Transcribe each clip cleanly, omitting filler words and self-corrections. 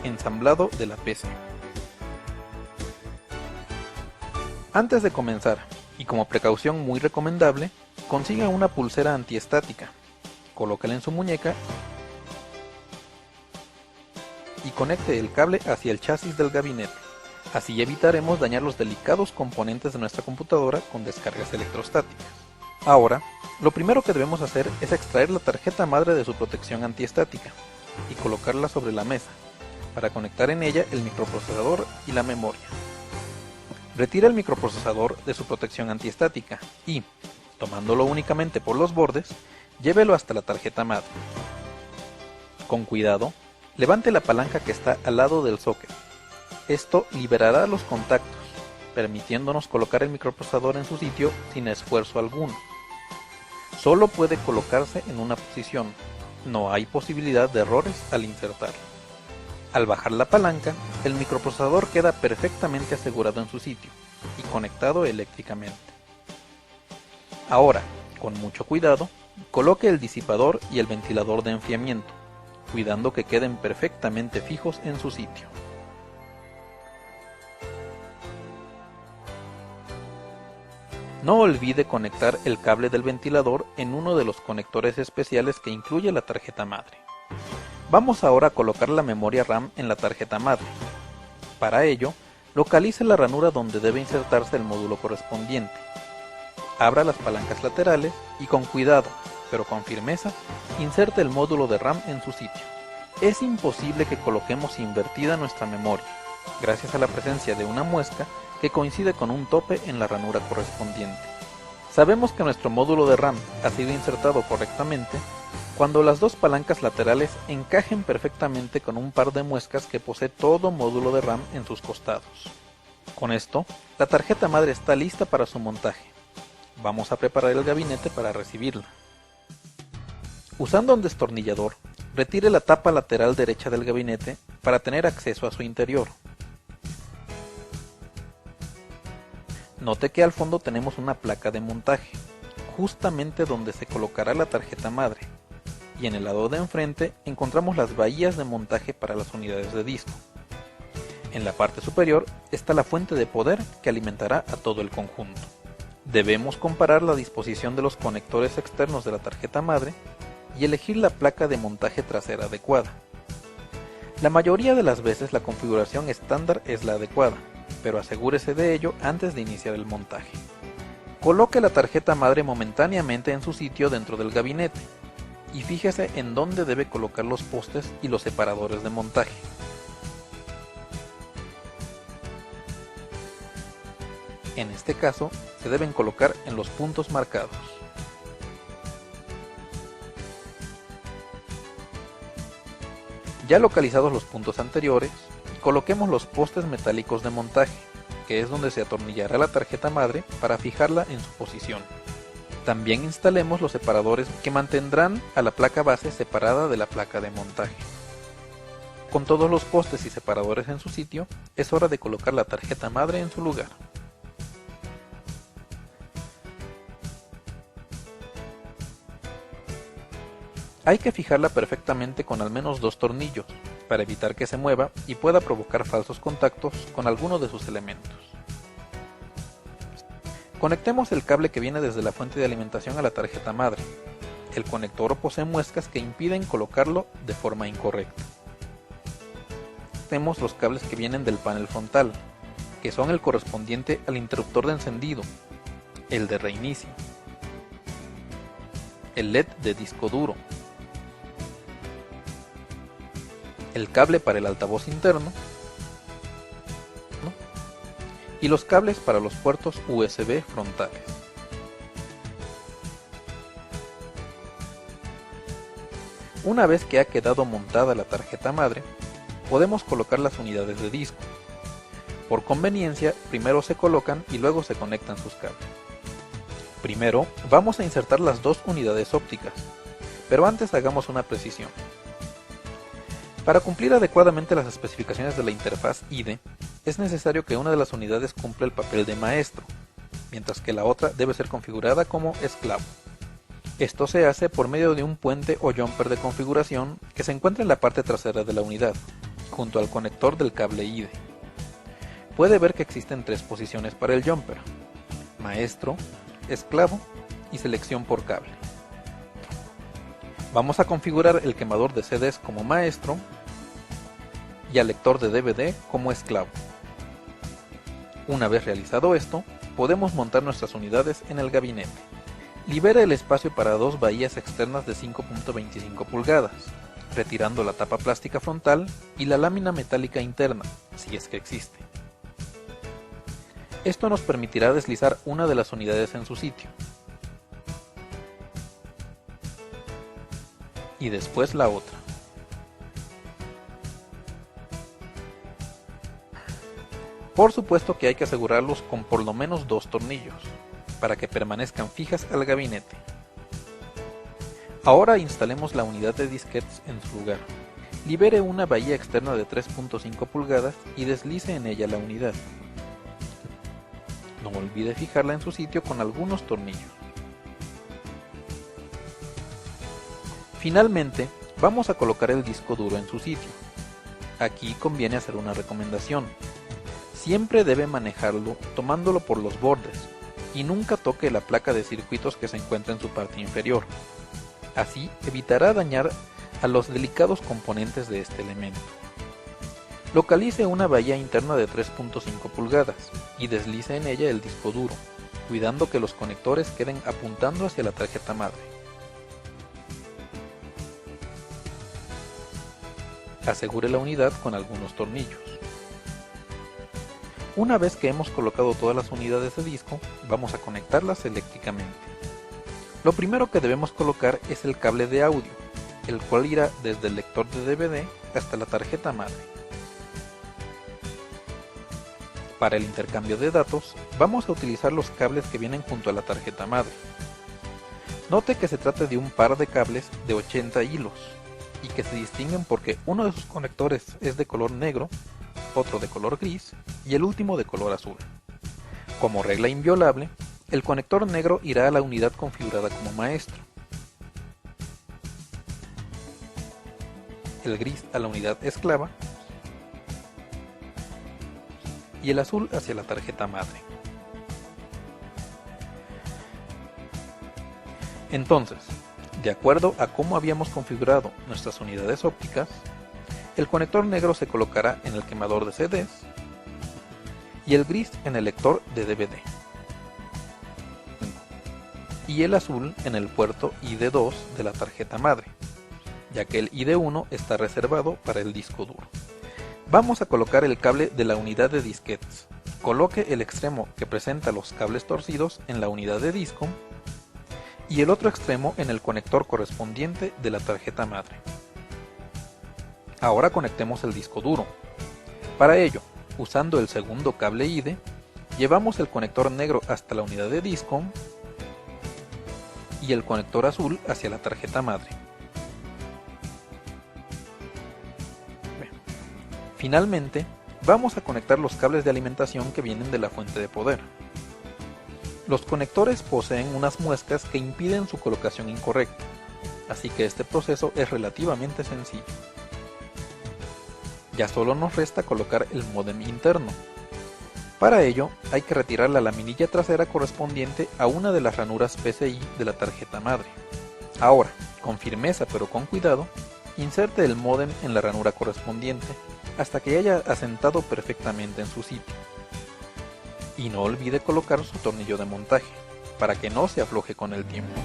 Ensamblado de la PC. Antes de comenzar, y como precaución muy recomendable, consiga una pulsera antiestática, colóquela en su muñeca y conecte el cable hacia el chasis del gabinete. Así evitaremos dañar los delicados componentes de nuestra computadora con descargas electrostáticas. Ahora, lo primero que debemos hacer es extraer la tarjeta madre de su protección antiestática y colocarla sobre la mesa, para conectar en ella el microprocesador y la memoria. Retire el microprocesador de su protección antiestática y, tomándolo únicamente por los bordes, llévelo hasta la tarjeta madre. Con cuidado, levante la palanca que está al lado del socket. Esto liberará los contactos, permitiéndonos colocar el microprocesador en su sitio sin esfuerzo alguno. Solo puede colocarse en una posición, no hay posibilidad de errores al insertarlo. Al bajar la palanca, el microprocesador queda perfectamente asegurado en su sitio y conectado eléctricamente. Ahora, con mucho cuidado, coloque el disipador y el ventilador de enfriamiento, cuidando que queden perfectamente fijos en su sitio. No olvide conectar el cable del ventilador en uno de los conectores especiales que incluye la tarjeta madre. Vamos ahora a colocar la memoria RAM en la tarjeta madre. Para ello, localice la ranura donde debe insertarse el módulo correspondiente. Abra las palancas laterales y con cuidado, pero con firmeza, inserte el módulo de RAM en su sitio. Es imposible que coloquemos invertida nuestra memoria, gracias a la presencia de una muesca que coincide con un tope en la ranura correspondiente. Sabemos que nuestro módulo de RAM ha sido insertado correctamente cuando las dos palancas laterales encajen perfectamente con un par de muescas que posee todo módulo de RAM en sus costados. Con esto, la tarjeta madre está lista para su montaje. Vamos a preparar el gabinete para recibirla. Usando un destornillador, retire la tapa lateral derecha del gabinete para tener acceso a su interior. Note que al fondo tenemos una placa de montaje, justamente donde se colocará la tarjeta madre, y en el lado de enfrente encontramos las bahías de montaje para las unidades de disco. En la parte superior está la fuente de poder que alimentará a todo el conjunto. Debemos comparar la disposición de los conectores externos de la tarjeta madre y elegir la placa de montaje trasera adecuada. La mayoría de las veces la configuración estándar es la adecuada, pero asegúrese de ello antes de iniciar el montaje. Coloque la tarjeta madre momentáneamente en su sitio dentro del gabinete y fíjese en dónde debe colocar los postes y los separadores de montaje. En este caso, se deben colocar en los puntos marcados. Ya localizados los puntos anteriores, coloquemos los postes metálicos de montaje, que es donde se atornillará la tarjeta madre para fijarla en su posición. También instalemos los separadores que mantendrán a la placa base separada de la placa de montaje. Con todos los postes y separadores en su sitio, es hora de colocar la tarjeta madre en su lugar. Hay que fijarla perfectamente con al menos 2 tornillos, para evitar que se mueva y pueda provocar falsos contactos con alguno de sus elementos. Conectemos el cable que viene desde la fuente de alimentación a la tarjeta madre. El conector posee muescas que impiden colocarlo de forma incorrecta. Tenemos los cables que vienen del panel frontal, que son el correspondiente al interruptor de encendido, el de reinicio, el LED de disco duro, el cable para el altavoz interno y los cables para los puertos USB frontales. Una vez que ha quedado montada la tarjeta madre, podemos colocar las unidades de disco. Por conveniencia, primero se colocan y luego se conectan sus cables. Primero, vamos a insertar las dos unidades ópticas, pero antes hagamos una precisión. Para cumplir adecuadamente las especificaciones de la interfaz IDE, es necesario que una de las unidades cumpla el papel de maestro, mientras que la otra debe ser configurada como esclavo. Esto se hace por medio de un puente o jumper de configuración que se encuentra en la parte trasera de la unidad, junto al conector del cable IDE. Puede ver que existen 3 posiciones para el jumper: maestro, esclavo y selección por cable. Vamos a configurar el quemador de CDs como maestro y al lector de DVD como esclavo. Una vez realizado esto, podemos montar nuestras unidades en el gabinete. Libera el espacio para 2 bahías externas de 5.25 pulgadas, retirando la tapa plástica frontal y la lámina metálica interna, si es que existe. Esto nos permitirá deslizar una de las unidades en su sitio, y después la otra. Por supuesto que hay que asegurarlos con por lo menos 2 tornillos, para que permanezcan fijas al gabinete. Ahora instalemos la unidad de disquetes en su lugar. Libere una bahía externa de 3.5 pulgadas y deslice en ella la unidad. No olvide fijarla en su sitio con algunos tornillos. Finalmente, vamos a colocar el disco duro en su sitio. Aquí conviene hacer una recomendación. Siempre debe manejarlo tomándolo por los bordes y nunca toque la placa de circuitos que se encuentra en su parte inferior. Así evitará dañar a los delicados componentes de este elemento. Localice una bahía interna de 3.5 pulgadas y deslice en ella el disco duro, cuidando que los conectores queden apuntando hacia la tarjeta madre. Asegure la unidad con algunos tornillos. Una vez que hemos colocado todas las unidades de disco, vamos a conectarlas eléctricamente. Lo primero que debemos colocar es el cable de audio, el cual irá desde el lector de DVD hasta la tarjeta madre. Para el intercambio de datos, vamos a utilizar los cables que vienen junto a la tarjeta madre. Note que se trata de un par de cables de 80 hilos, y que se distinguen porque uno de sus conectores es de color negro, otro de color gris y el último de color azul. Como regla inviolable, el conector negro irá a la unidad configurada como maestro, el gris a la unidad esclava y el azul hacia la tarjeta madre. Entonces, de acuerdo a cómo habíamos configurado nuestras unidades ópticas, el conector negro se colocará en el quemador de CDs y el gris en el lector de DVD y el azul en el puerto ID2 de la tarjeta madre, ya que el ID1 está reservado para el disco duro. Vamos a colocar el cable de la unidad de disquetes. Coloque el extremo que presenta los cables torcidos en la unidad de disco y el otro extremo en el conector correspondiente de la tarjeta madre. Ahora conectemos el disco duro. Para ello, usando el segundo cable IDE, llevamos el conector negro hasta la unidad de disco y el conector azul hacia la tarjeta madre. Finalmente, vamos a conectar los cables de alimentación que vienen de la fuente de poder. Los conectores poseen unas muescas que impiden su colocación incorrecta, así que este proceso es relativamente sencillo. Ya solo nos resta colocar el módem interno. Para ello, hay que retirar la laminilla trasera correspondiente a una de las ranuras PCI de la tarjeta madre. Ahora, con firmeza pero con cuidado, inserte el módem en la ranura correspondiente hasta que haya asentado perfectamente en su sitio. Y no olvide colocar su tornillo de montaje, para que no se afloje con el tiempo.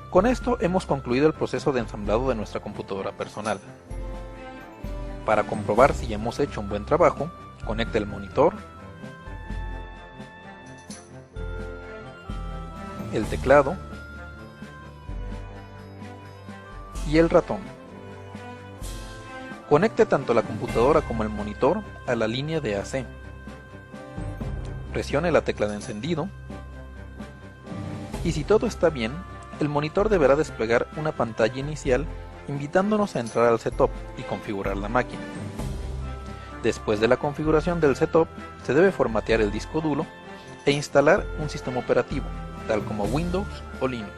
Con esto hemos concluido el proceso de ensamblado de nuestra computadora personal. Para comprobar si hemos hecho un buen trabajo, conecte el monitor, el teclado y el ratón. Conecte tanto la computadora como el monitor a la línea de AC. Presione la tecla de encendido y si todo está bien, el monitor deberá desplegar una pantalla inicial invitándonos a entrar al setup y configurar la máquina. Después de la configuración del setup, se debe formatear el disco duro e instalar un sistema operativo, tal como Windows o Linux.